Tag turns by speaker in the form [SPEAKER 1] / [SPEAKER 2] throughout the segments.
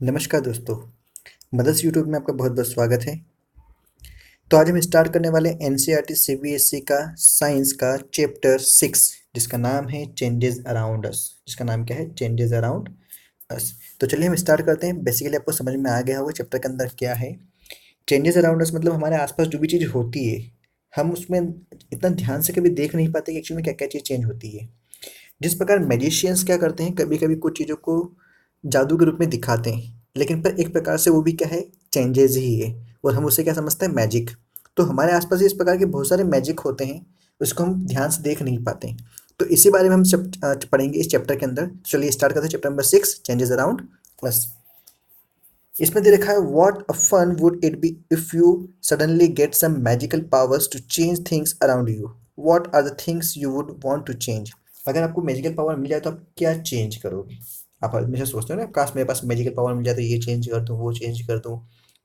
[SPEAKER 1] नमस्कार दोस्तों, mother's YouTube में आपका बहुत बहुत स्वागत है। तो आज हम स्टार्ट करने वाले एनसीईआरटी सीबीएसई का साइंस का चैप्टर 6 जिसका नाम है चेंजेस अराउंड अस। जिसका नाम क्या है? Changes around us. तो चलिए हम स्टार्ट करते हैं। बेसिकली आपको समझ में आ गया होगा चैप्टर के अंदर क्या है। चेंजेस अराउंड अस मतलब हमारे आसपास जो भी चीज़ होती है, हम उसमें इतना ध्यान से कभी देख नहीं पाते कि एक्चुअली में क्या क्या चीज़ चेंज होती है। जिस प्रकार मैजिशियंस क्या करते हैं, कभी कभी कुछ चीज़ों को जादू के रूप में दिखाते हैं, लेकिन पर एक प्रकार से वो भी क्या है, चेंजेस ही है। और हम उसे क्या समझते हैं? मैजिक। तो हमारे आसपास इस प्रकार के बहुत सारे मैजिक होते हैं, उसको हम ध्यान से देख नहीं पाते हैं। तो इसी बारे में हम पढ़ेंगे इस चैप्टर के अंदर। चलिए स्टार्ट करते हैं चैप्टर नंबर 6, चेंजेस अराउंड बस। इसमें दे रखा है, what a fun would it be if you suddenly get some magical powers to change things around you. What are the things you would want to change. अगर आपको magical power मिल जाए तो आप क्या चेंज करोगे? आप हमेशा सोचते हो ना, काश मेरे पास मैजिकल पावर मिल जाए तो ये चेंज कर दूँ, वो चेंज कर दूँ।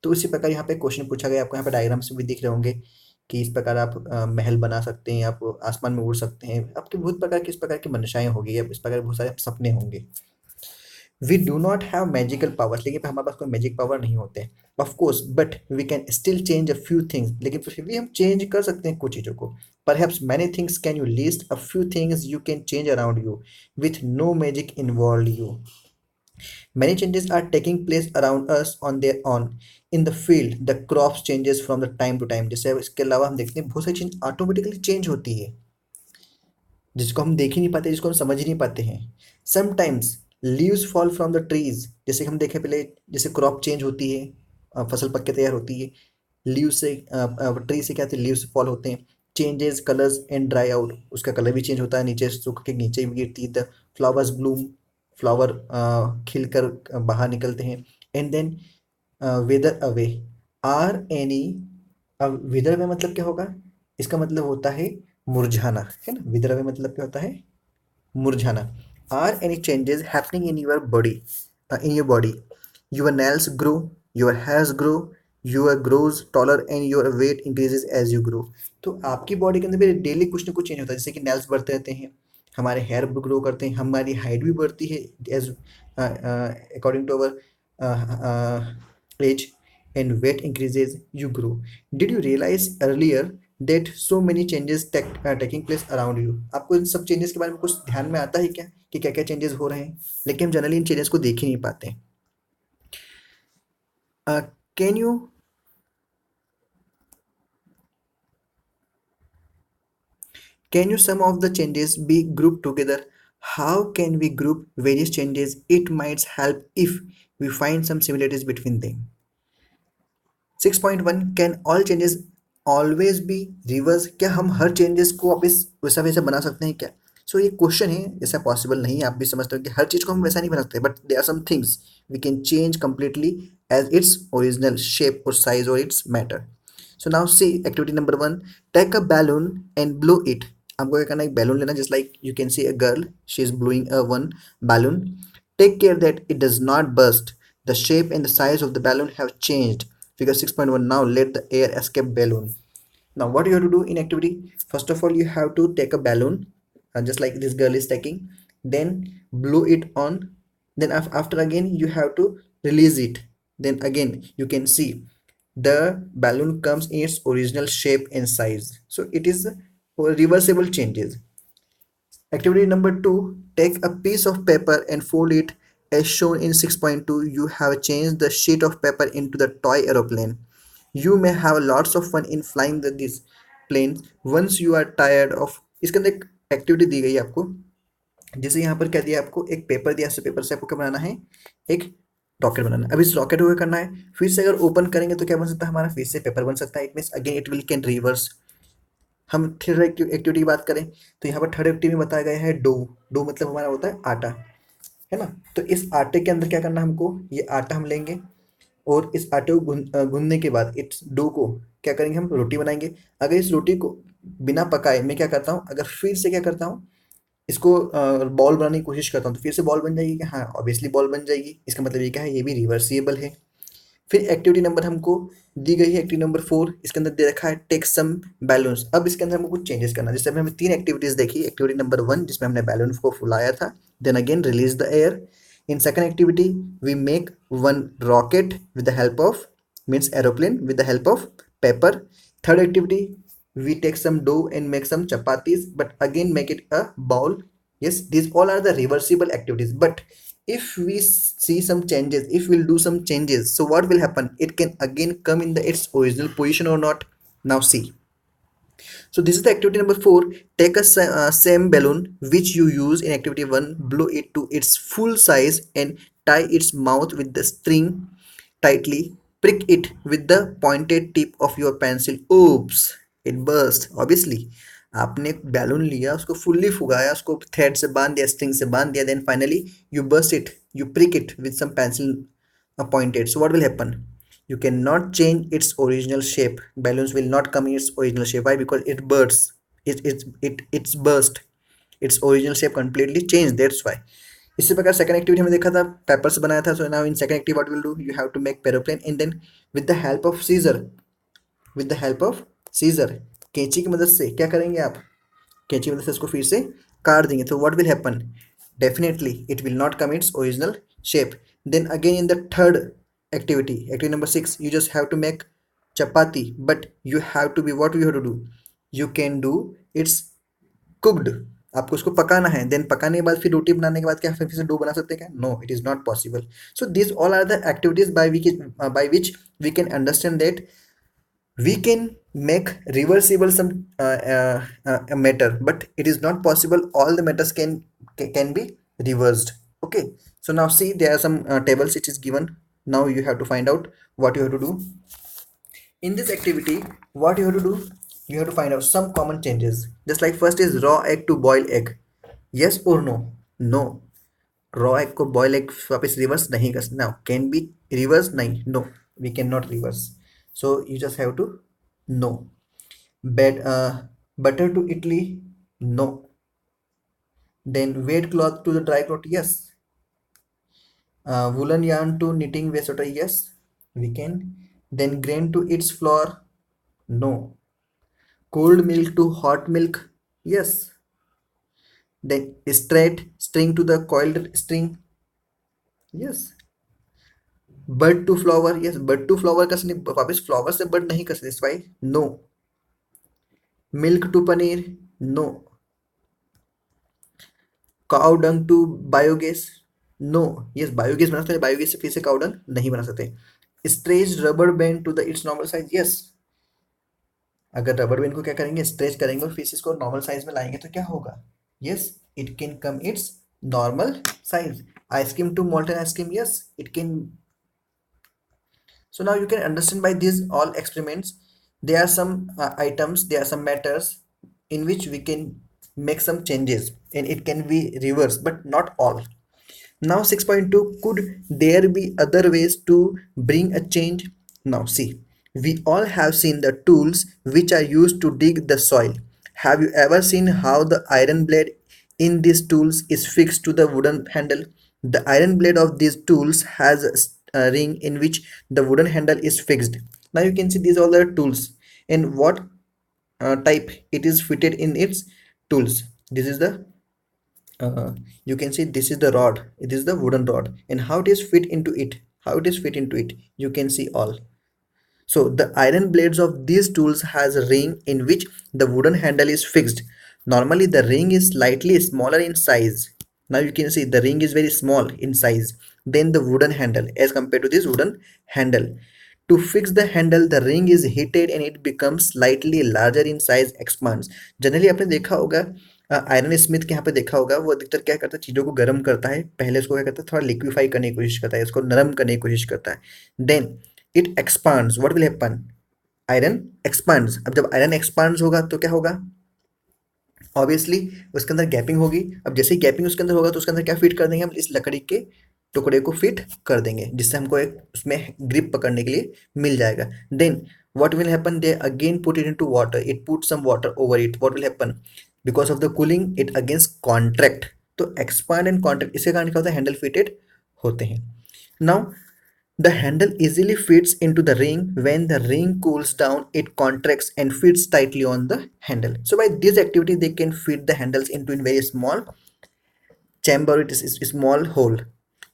[SPEAKER 1] तो उसी प्रकार यहाँ पे क्वेश्चन पूछा गया। आपको यहाँ पे डायग्राम्स भी दिख रहे होंगे कि इस प्रकार आप महल बना सकते हैं, आप आसमान में उड़ सकते हैं, आपके बहुत प्रकार की इस प्रकार की मंशाएं होगी, या इस प्रकार के बहुत सारे सपने होंगे। We do not have magical powers, लेकिन हमारे पास कोई मैजिक पावर नहीं होते of course, but we can still change a few things. लेकिन फिर भी हम चेंज कर सकते हैं कुछ चीज़ों को। Perhaps many things, can you list a few things you can change around you with no magic involve you. Many changes are taking place around us on their own. In the field, the crops changes from the time to time. जैसे इसके अलावा हम देखते हैं बहुत सारी चीज़ automatically change होती है, जिसको हम देख ही नहीं पाते, जिसको हम समझ ही नहीं पाते हैं। Sometimes leaves fall from the trees, जैसे हम देखें पहले, जैसे क्रॉप चेंज होती है, फसल पक के तैयार होती है। लीव से ट्री से क्या होती है? लीव्स फॉल होते हैं। Changes colours and dry out, उसका कलर भी चेंज होता है, नीचे सूख के नीचे भी गिरती है। द फ्लावर्स ब्लूम, फ्लावर खिलकर बाहर निकलते हैं। And then wither away are any. अब विदर में मतलब क्या होगा? इसका मतलब होता है मुरझाना, है ना। विदर में मतलब क्या होता है? मुरझाना। Are any changes happening in your body, in your body. Your nails grow, your hairs grow, your grows taller and your weight increases as you grow. तो आपकी बॉडी के अंदर भी डेली कुछ ना कुछ चेंज होता है, जैसे कि नेल्स बढ़ते रहते हैं, हमारे हेयर ग्रो करते हैं, हमारी हाइट भी बढ़ती है as according to our age, and weight increases, you grow. Did you realize earlier that so many changes taking place around you? आपको इन सब चेंजेस के बारे में कुछ ध्यान में आता है क्या कि क्या क्या चेंजेस हो रहे हैं? लेकिन हम जनरली इन चेंजेस को देख ही नहीं पाते। Can you Can you some of the changes be grouped together? How can we group various changes? It might help if we find some similarities between them. 6.1, can all changes always be reverse. क्या हम हर changes को वापस वैसा वैसा बना सकते हैं क्या? सो ये क्वेश्चन है, ऐसा पॉसिबल नहीं है। आप भी समझते हो कि हर चीज़ को हम वैसा नहीं बना सकते, but there are some things we can change completely as its original shape और साइज और its matter. So now see activity number 1, take a balloon and blow it. आपको क्या करना है? एक बैलून लेना, just like you can see a girl, she is blowing a one balloon. Take care that it does not burst, the shape and the size of the balloon have changed. Figure 6.1, now let the air escape balloon. Now what you have to do in activity? First of all, you have to take a balloon, just like this girl is taking, then blow it on, then after again you have to release it. Then again you can see the balloon comes in its original shape and size. So it is reversible changes. Activity number 2, take a piece of paper and fold it as shown in 6.2. You have changed the sheet of paper into the toy aeroplane. You may have lots of fun in flying this plane once you are tired of। इसके अंदर एक activity दी गई है आपको। जैसे यहाँ पर क्या दिया आपको? एक पेपर दिया, इस पेपर से आपको क्या बनाना है? एक रॉकेट बनाना है। अब इस रॉकेट को क्या करना है? फिर से अगर ओपन करेंगे तो क्या बन सकता है? हमारा फिर से पेपर बन सकता है। It means again it will can reverse. हम थर्ड एक्टिविटी की बात करें तो यहाँ पर थर्ड एक्टिविटी में बताया गया है डो। डो मतलब हमारा होता है आटा, है ना। तो इस आटे के अंदर क्या करना है हमको? ये आटा हम लेंगे और इस आटे को गूंदने के बाद इस डो को क्या करेंगे? हम रोटी बनाएंगे। अगर इस रोटी को बिना पकाए मैं क्या करता हूँ, अगर फिर से क्या करता हूँ, इसको बॉल बनाने की कोशिश करता हूँ, तो फिर से बॉल बन जाएगी क्या? हाँ, ऑब्वियसली बॉल बन जाएगी। इसका मतलब ये क्या है? ये भी रिवर्सिबल है। फिर एक्टिविटी नंबर हमको दी गई है, एक्टिविटी नंबर 4। इसके अंदर दे रखा है टेक सम बैलून्स। अब इसके अंदर हमको कुछ चेंजेस करना है। जैसे अभी हमें 3 एक्टिविटीज देखी। एक्टिविटी नंबर 1 जिसमें हमने बैलून को फुलाया था, then again release the air. In second activity, we make one rocket with the help of, means aeroplane with the help of paper. Third activity, we take some dough and make some chapatis, but again make it a bowl. Yes, these all are the reversible activities. But if we see some changes, if we'll do some changes, so what will happen? It can again come in the its original position or not. Now see. So this is the activity number 4. Take a same balloon which you use in activity 1, blow it to its full size and tie its mouth with the string tightly. Prick it with the pointed tip of your pencil. Oops, it burst. Obviously, आपने balloon लिया, उसको fully फुगाया, उसको thread से बांध दिया, string से बांध दिया, then finally you burst it, you prick it with some pencil pointed. So what will happen? You cannot change its original shape. Balloons will not come in its original shape. Why? Because it bursts. It's burst. Its original shape completely changed. That's why. इसी प्रकार second activity हमने देखा था, paper से बनाया था. So now in second activity what will do, you have to make aeroplane and then with the help of scissor, with the help of scissor, कैंची की मदद से क्या करेंगे आप? कैंची की मदद से इसको फिर से काट देंगे. तो what will happen? Definitely it will not come its original shape. Then again in the third activity number 6, you just have to make chapati, but you have to be, what you have to do, you can do it's cooked. आपको उसको पकाना है, then पकाने के बाद फिर रोटी बनाने के बाद क्या फिर से डो बना सकते हैं क्या? No, it is not possible. So this all are the activities by which we can understand that we can make reversible some matter, but it is not possible all the matters can be reversed. Okay, so now see, there are some tables which is given. Now you have to find out what you have to do in this activity. What you have to do, you have to find out some common changes. Just like first is raw egg to boiled egg. Yes or no? No. Raw egg को boil egg वापस reverse नहीं कर, now can be reverse? नहीं, no, we can not reverse. So you just have to know. Bed batter to idli? No. Then wet cloth to the dry cloth? Yes. Woolen yarn to knitting waste sweater? Yes, we can. Then grain to its flour? No. Cold milk to hot milk? Yes. Then straight string to the coiled string? Yes. Bird to flower? Yes, bird to flower का वापस flower से bird नहीं कर सकते. Why? No. Milk to paneer? No. Cow dung to biogas? No. Yes, biogas बना सकते हैं, biogas से फिर से काउ डंग नहीं बना सकते. Stretch rubber band to the its normal size? Yes. अगर रबर बैंड को क्या करेंगे, स्ट्रेच करेंगे और फिर से इसको नॉर्मल साइज में लाएंगे तो क्या होगा? Yes, it can come its normal size. Ice cream to molten ice cream? Yes, it can. So now you can understand by these all experiments, there are some items, there are some matters in which we can make some changes and it can be reversed, but not all. Now 6.2, could there be other ways to bring a change? Now see, we all have seen the tools which are used to dig the soil. Have you ever seen how the iron blade in these tools is fixed to the wooden handle? The iron blade of these tools has a ring in which the wooden handle is fixed. Now you can see these are the tools and what type it is fitted in its tools. This is the you can see this is the rod, it is the wooden rod, and how it is fit into it, you can see all. So the iron blades of these tools has a ring in which the wooden handle is fixed. Normally the ring is slightly smaller in size. Now you can see the ring is very small in size than the wooden handle as compared to this wooden handle. To fix the handle, the ring is heated and it becomes slightly larger in size, expands. Generally आपने देखा होगा iron Smith के यहाँ पे देखा होगा, वो अधिकतर क्या करता है, चीज़ों को गर्म करता है, पहले उसको क्या करता है, थोड़ा लिक्विफाई करने की कोशिश करता है, इसको नरम करने की कोशिश करता है, then it expands. What will happen? Iron expands. अब जब आयरन एक्सपांड्स होगा तो क्या होगा? ऑब्वियसली उसके अंदर गैपिंग होगी. अब जैसे ही गैपिंग उसके अंदर होगा तो उसके अंदर क्या फिट कर देंगे हम, इस लकड़ी के टुकड़े को फिट कर देंगे जिससे हमको एक उसमें ग्रिप पकड़ने के लिए मिल जाएगा. Then what will happen, they again put it into water, it put some water over it. What will happen? Because of the cooling it again contract. तो expand and contract इसके कारण क्या होता है, हैंडल फिटेड होते हैं. Now the handle easily fits into the ring. When the ring cools down, it contracts and fits tightly on the handle. So by this activity, they can fit the handles into a very small chamber. It is a small hole.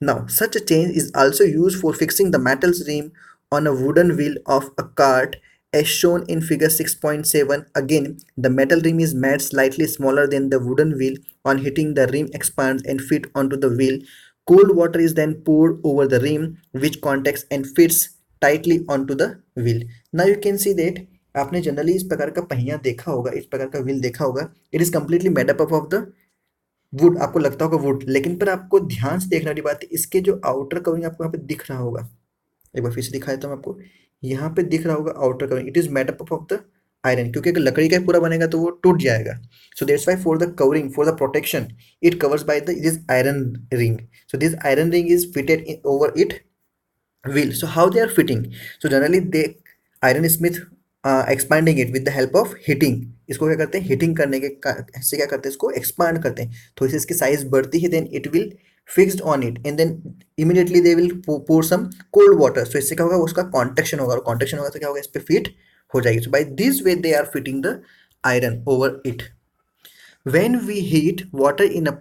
[SPEAKER 1] Now, such a change is also used for fixing the metal's rim on a wooden wheel of a cart as shown in figure 6.7. Again, the metal rim is made slightly smaller than the wooden wheel. On hitting, the rim expands and fits onto the wheel. Cold water is then poured over the rim, which contacts and fits tightly onto the wheel. Now you can see that आपने generally इस प्रकार का पहिया देखा होगा, इस प्रकार का व्हील देखा होगा. It is completely made up of the wood. आपको लगता होगा वुड, लेकिन पर आपको ध्यान से देखने वाली बात है, इसके जो आउटर कवरिंग आपको यहाँ पे दिख रहा होगा. एक बार फिर से दिखा देता हूँ आपको. यहाँ पे दिख रहा होगा outer covering. It is made up of the iron, क्योंकि अगर लकड़ी का पूरा बनेगा तो वो टूट जाएगा. So that's why for the covering, for the protection, it covers by the this iron ring. So this iron ring is fitted over it wheel. So how they are fitting? So generally they iron smith expanding it with the help of heating. इसको क्या करते हैं, heating करने के से क्या करते हैं, इसको एक्सपांड करते हैं. थोड़ी सी इसकी साइज बढ़ती है, then it will fixed on it and then immediately they will pour some cold water. So इससे क्या होगा, उसका कॉन्ट्रेक्शन होगा, और कॉन्ट्रेक्शन होगा तो क्या होगा, इस पे फिट हो जाएगी. So by this way they are fitting the iron over it. When we heat water in a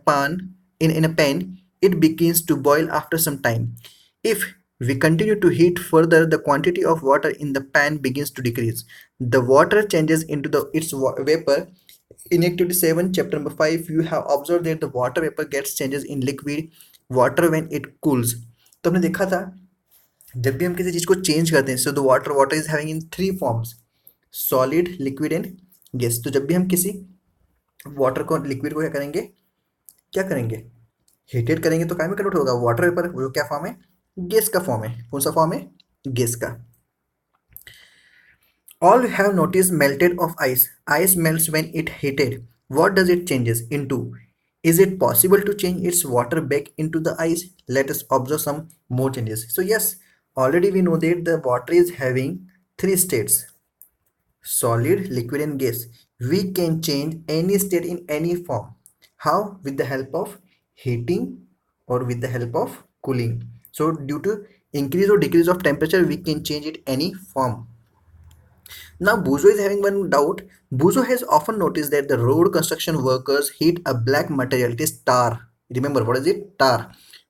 [SPEAKER 1] pan, it begins to boil after some time. If we continue to heat further, the quantity of water in the pan begins to decrease. The water changes into its vapor. In activity 7, chapter number 5, you have observed that the water vapor gets changes in liquid water when it cools. तो हमने देखा था जब भी हम किसी चीज को चेंज करते हैं, so the water is having in three forms, solid, liquid and gas. तो जब भी हम किसी वाटर को, लिक्विड को क्या करेंगे, हीटेड करेंगे तो क्या में कन्वर्ट होगा, वाटर वेपर. वो क्या फॉर्म है, गैस का फॉर्म है. कौन सा फॉर्म है, गैस का. All have noticed melted of ice. Ice melts when it heated. What does it changes into? Is it possible to change its water back into the ice? Let us observe some more changes. So yes, already we know that the water is having three states: solid, liquid and gas. We can change any state in any form. How? With the help of heating or with the help of cooling. So due to increase or decrease of temperature, we can change it any form. Now Buzo is having one doubt. Buzo has often noticed that the road construction workers heat a black material. It is tar. Remember, what is it? Tar.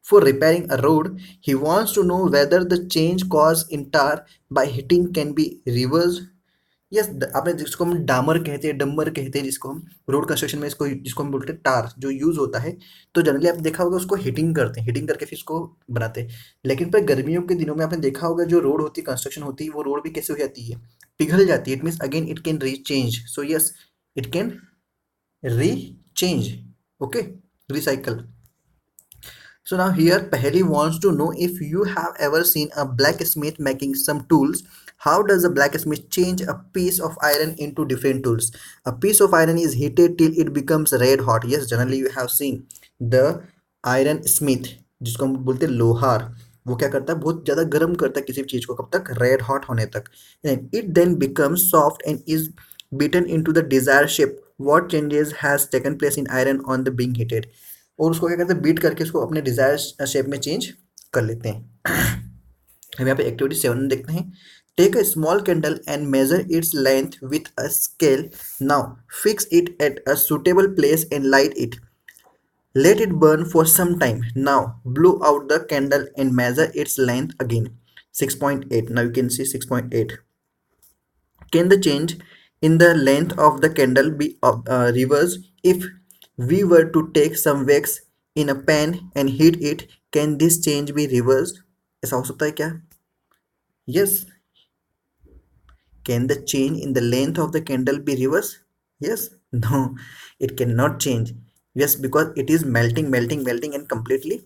[SPEAKER 1] For repairing a road, he wants to know whether the change caused in tar by heating can be reversed. Yes, आपने जिसको हम डामर कहते हैं, डम्बर कहते हैं, जिसको हम रोड कंस्ट्रक्शन में इसको जिसको हम बोलते हैं टार, जो यूज होता है, तो जनरली आप देखा होगा उसको हीटिंग करते हैं, हीटिंग करके फिर इसको बनाते हैं. लेकिन पर गर्मियों के दिनों में आपने देखा होगा जो रोड होती है, कंस्ट्रक्शन होती है, वो रोड भी कैसे हो जाती है, पिघल जाती है. It means again it can recharge. So yes, it can recharge. Okay, recycle. So now here Paheli wants to know if you have ever seen a blacksmith making some tools. How does a blacksmith change a piece of iron into different tools? A piece of iron is heated till it becomes red hot. Yes, generally you have seen the iron smith, जिसको हम बोलते हैं लोहार. वो क्या करता है, बहुत ज़्यादा गर्म करता है किसी भी चीज़ को, कब तक, रेड हॉट होने तक. And it then becomes soft and is beaten into the desired shape. What changes has taken place in iron on the being heated? और उसको क्या करते हैं, बीट करके उसको अपने डिजायर शेप में चेंज कर लेते हैं. हम यहाँ पे एक्टिविटी 7 में देखते हैं. Take a small candle and measure its length with a scale. Now fix it at a suitable place and light it. Let it burn for some time. Now blow out the candle and measure its length again. 6.8. Now you can see 6.8. Can the change in the length of the candle be reversed? If we were to take some wax in a pan and heat it, can this change be reversed? ऐसा हो सकता है क्या? Yes. Can the change in the length of the candle be reversed? Yes. No, it cannot change. Yes, because it is melting and completely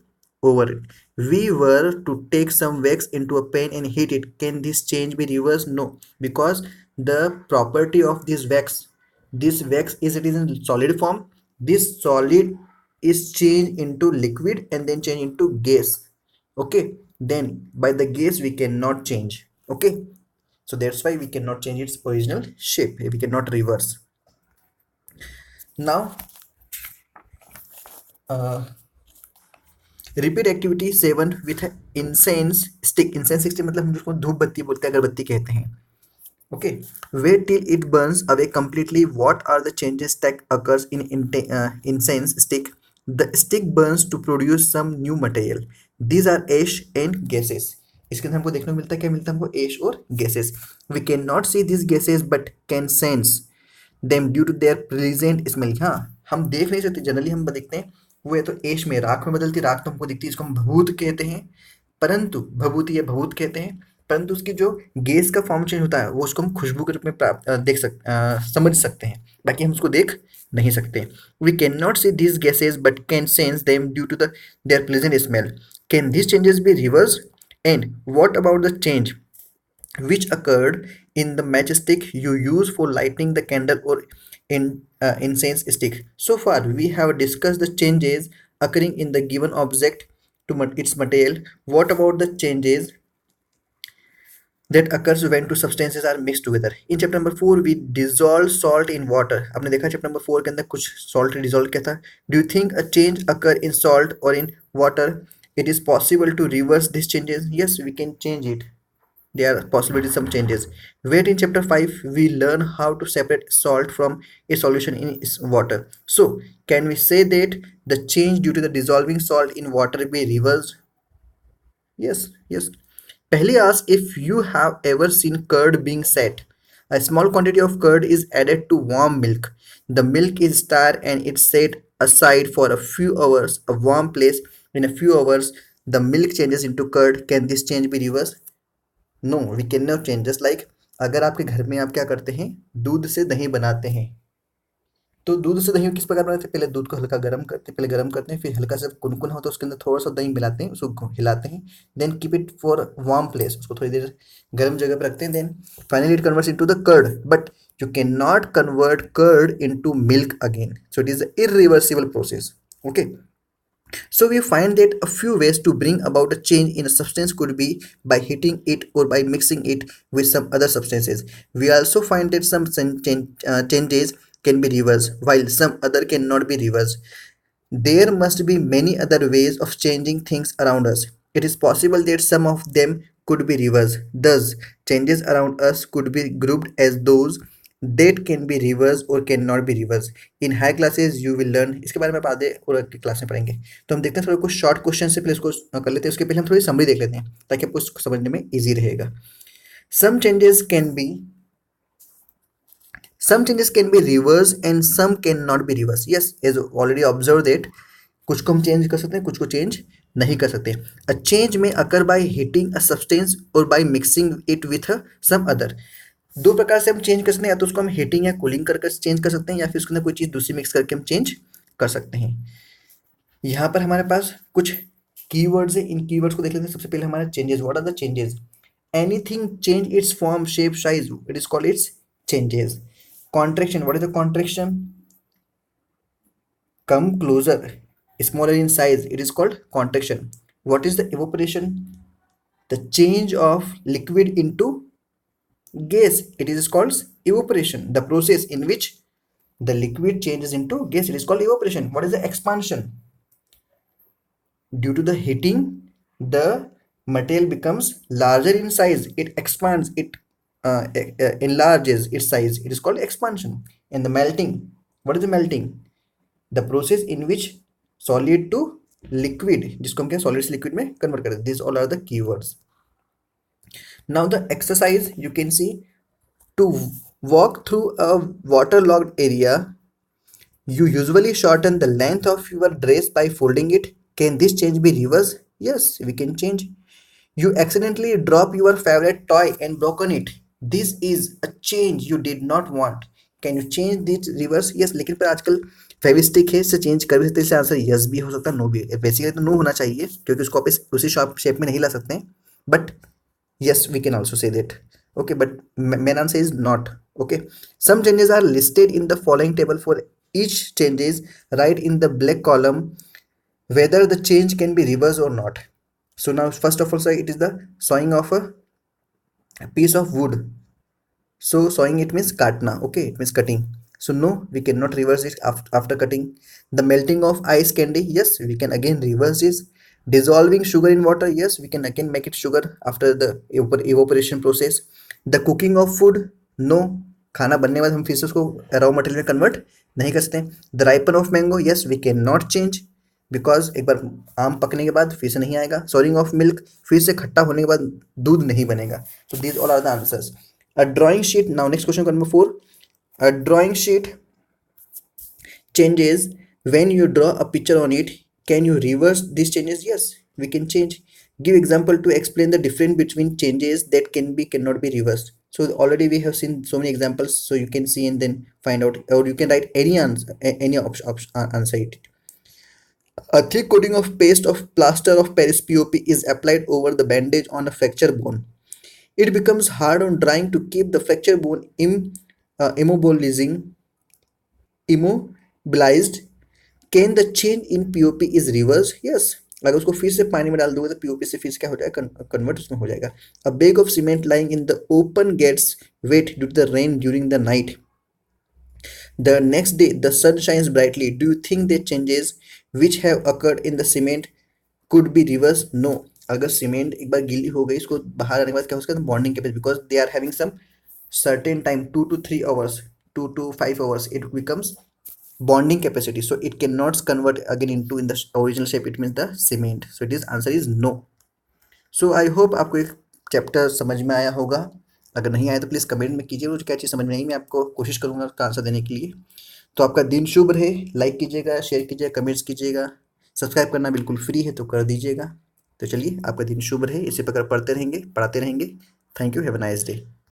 [SPEAKER 1] over it. We were to take some wax into a pan and heat it. Can this change be reversed? No, because the property of this wax is it is in solid form. This solid is changed into liquid and then changed into gas. Okay, then by the gas we cannot change. Okay, so that's why we cannot change its original shape. We cannot reverse. Now repeat activity 7 with incense stick. Incense stick मतलब हम जिसको धूप बत्ती बोलते हैं, अगरबत्ती कहते हैं. Okay, wait till it burns away completely. What are the changes that occurs in incense stick? The stick burns to produce some new material. These are ash and gases. इसके अंदर हमको देखने को मिलता है, क्या मिलता है हमको, एश और gases. We can not see this gases but can sense them due to their present smell. हाँ, हम देख नहीं सकते, जनरली हम देखते हैं वो या तो एश में राख में बदलती, राख तो हमको दिखती है, इसको हम भभूत कहते हैं, परंतु भभूति या भभूत कहते हैं, परंतु उसकी जो गैस का फॉर्म चेंज होता है वो उसको हम खुशबू के रूप में समझ सकते हैं, बाकी हम उसको देख नहीं सकते। We can not see these gases but can sense them due to their pleasant smell. Can these changes be reversed? And what about the change which occurred in the matchstick you use for lighting the candle or incense stick? So far, we have discussed the changes occurring in the given object to its material. What about the changes that occurs when two substances are mixed together? In chapter number 4 we dissolve salt in water. आपने देखा chapter number 4 के अंदर कुछ salt dissolve किया था. Do you think a change occur in salt or in water? It is possible to reverse these changes. Yes, we can change it. There are possibilities some changes. Wait, in chapter 5 we learn how to separate salt from a solution in water. So can we say that the change due to the dissolving salt in water be reversed? Yes, yes. Pehli asks if you have ever seen curd being set. A small quantity of curd is added to warm milk. The milk is stirred and it's set aside for a few hours, a warm place. In a few hours, the milk changes into curd. Can this change be reversed? No, we cannot change. Just like अगर आपके घर में आप क्या करते हैं, दूध से दही बनाते हैं, तो दूध से दही किस प्रकार बनाते हैं, पहले दूध को हल्का गर्म करते हैं, पहले गर्म करते हैं, फिर हल्का सा कुनकुना हो तो उसके अंदर थोड़ा सा दही मिलाते हैं, उसको हिलाते हैं, then keep it for warm place, उसको थोड़ी देर गर्म जगह पर रखते हैं, then finally it converts into the curd, but you can not convert curd into milk again, so it is irreversible process. Okay. So we find that a few ways to bring about a change in a substance could be by heating it or by mixing it with some other substances. We also find that some changes can be reversed while some other cannot be reversed. There must be many other ways of changing things around us. It is possible that some of them could be reversed. Thus, changes around us could be grouped as those that can be reversed or cannot be reversed. In high classes you will learn. इसके बारे में आप आगे और class में पढ़ेंगे. तो हम देखते हैं थोड़ा कुछ शॉर्ट क्वेश्चन से पहले इसको कर लेते हैं, उसके पहले हम थोड़ी समरी देख लेते हैं ताकि आपको इसको समझने में ईजी रहेगा. Some changes can be reversed and some cannot be reversed. Yes, as already observed that कुछ को हम चेंज कर सकते हैं, कुछ को चेंज नहीं कर सकते. A change may occur by heating a substance or by mixing it with some other. दो प्रकार से हम चेंज कर सकते हैं, या तो उसको हम हीटिंग या कूलिंग करके चेंज कर सकते हैं, या फिर उसके अंदर कोई चीज़ दूसरी मिक्स करके हम चेंज कर सकते हैं. यहाँ पर हमारे पास कुछ कीवर्ड्स है, इन कीवर्ड्स को देख लेते हैं. सबसे पहले हमारा changes. What are the changes? Anything change its form, shape, size, it is called its changes. Contraction. What is the contraction? Come closer, smaller in size, it is called contraction. What is the evaporation? The change of liquid into gas, it is called evaporation. The process in which the liquid changes into gas, it is called evaporation. What is the expansion? Due to the heating, the material becomes larger in size, it expands, it enlarges its size, it is called expansion. And the melting, what is the melting? The process in which solid to liquid, जिसको हम क्या solid से liquid में convert करते हैं. These all are the keywords. Now the exercise you can see, to walk through a waterlogged area you usually shorten the length of your dress by folding it. Can this change be reversed? Yes, we can change. You accidentally drop your favorite toy and broken it. This is a change you did not want. Can you change this reverse? Yes, लेकिन पर आजकल फेविस्टिक है, इससे change कर भी सकते हैं. इससे आंसर यस भी हो सकता है, नो भी. बेसिकली तो नो होना चाहिए क्योंकि उसको आप उसी शेप में नहीं ला सकते हैं, but yes we can also say that. Okay, but main answer is not. Okay. Some changes are listed in the following table. For each changes write in the black column whether the change can be reversed or not. So now first of all, sir, it is the sawing of a piece of wood. So sawing, it means katna. Okay, it means cutting. So no, we cannot reverse it after cutting. The melting of ice candy, yes, we can again reverse this. Dissolving sugar in water, yes, we can again make it sugar after the evaporation process. The cooking of food, no, खाना बनने के बाद हम फिर से उसको raw material में convert नहीं कर सकते. The ripen of mango, yes, we cannot change. Because एक बार आम पकने के बाद फिर से नहीं आएगा, सॉरिंग ऑफ मिल्क फिर से खट्टा होने के बाद दूध नहीं बनेगा। तो these all are the answers. A drawing sheet, now next question number 4, a drawing sheet changes when you draw a picture on it. Can you reverse these changes? Yes, we can change. Give example to explain the difference between changes that can be cannot be reversed. So already we have seen so many examples, so you can see and then find out, or you can write any answer, any answer it. A thick coating of paste of plaster of Paris POP is applied over the bandage on a fracture bone. It becomes hard on drying to keep the fracture bone immobilized. Can the change in POP is reverse? Yes, अगर उसको फिर से पानी में डाल दोगे तो POP से फिर से क्या हो जाएगा, कन्वर्ट उसमें हो जाएगा। A bag of cement lying in the open gets wet due to the rain during the night, the next day the sun shines brightly, do you think the changes which have occurred in the cement could be reverse? No. अगर cement एक बार गीली हो गई, इसको बाहर आने के बाद क्या हो सकता है, bonding capacity, because they are having some certain time, 2 to 3 hours, 2 to 5 hours, it becomes bonding capacity, so it cannot convert again into in the original shape, it means the cement, so it is answer is no. So I hope आपको एक chapter समझ में आया होगा। अगर नहीं आया तो प्लीज़ कमेंट में कीजिए, मुझे क्या चीज़ समझ में आई, मैं आपको कोशिश करूँगा उसका आंसर देने के लिए। तो आपका दिन शुभ रहे, लाइक कीजिएगा, शेयर कीजिएगा, कमेंट्स कीजिएगा, सब्सक्राइब करना बिल्कुल फ्री है तो कर दीजिएगा। तो चलिए, आपका दिन शुभ रहे, इसी प्रकार पढ़ते रहेंगे, पढ़ाते रहेंगे। Thank you, have a nice day.